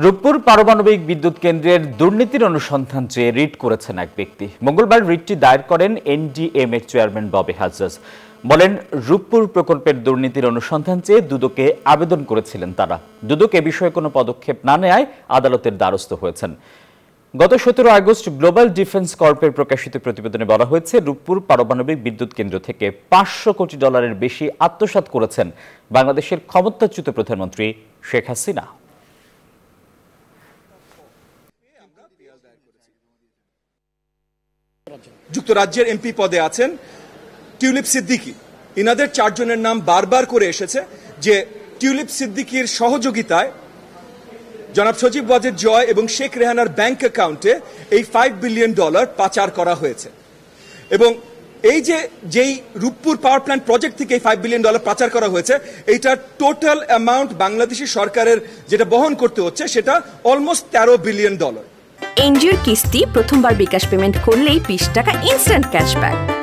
রূপপুর পারমাণবিক বিদ্যুৎ কেন্দ্রের দুর্নীতির অনুসন্ধান চেয়ে রিট করেছেন এক ব্যক্তি। মঙ্গলবার রিটটি দায়ের করেন এনডিএমএ চেয়ারম্যান ববি হাজ্জাজ। বলেন, রূপপুর প্রকল্পের দুর্নীতির অনুসন্ধান চেয়ে দুদকে আবেদন করেছিলেন তারা। দুদক এ বিষয়ে কোনো পদক্ষেপ না নেয়ায় আদালতের দ্বারস্থ হয়েছেন। গত 17 আগস্ট গ্লোবাল ডিফেন্স কর্পের প্রকাশিত প্রতিবেদনে বলা হয়েছে, রূপপুর পারমাণবিক বিদ্যুৎ কেন্দ্র থেকে $500 কোটি বেশি আত্মসাৎ করেছেন বাংলাদেশের ক্ষমতাচ্যুত প্রধানমন্ত্রী শেখ হাসিনা। যুক্তরাজ্যের এমপি পদে আছেন টিউলিপ সিদ্দিকী। ইনাদের 4 জনের নাম বারবার করে এসেছে যে টিউলিপ সিদ্দিকীর সহযোগিতায় জনাব সজীব ওয়াজেদ জয় এবং শেখ রেহানার ব্যাংক অ্যাকাউন্টে এই $5 বিলিয়ন পাচার করা হয়েছে। এবং এই যেই রূপপুর পাওয়ার প্ল্যান্ট প্রজেক্ট থেকে এই $5 বিলিয়ন পাচার করা হয়েছে, এইটার টোটাল অ্যামাউন্ট বাংলাদেশি সরকারের যেটা বহন করতে হচ্ছে সেটা অলমোস্ট $13 বিলিয়ন। এনজিওর কিস্তি প্রথমবার বিকাশ পেমেন্ট করলেই 20 টাকা ইনস্ট্যান্ট ক্যাশব্যাক।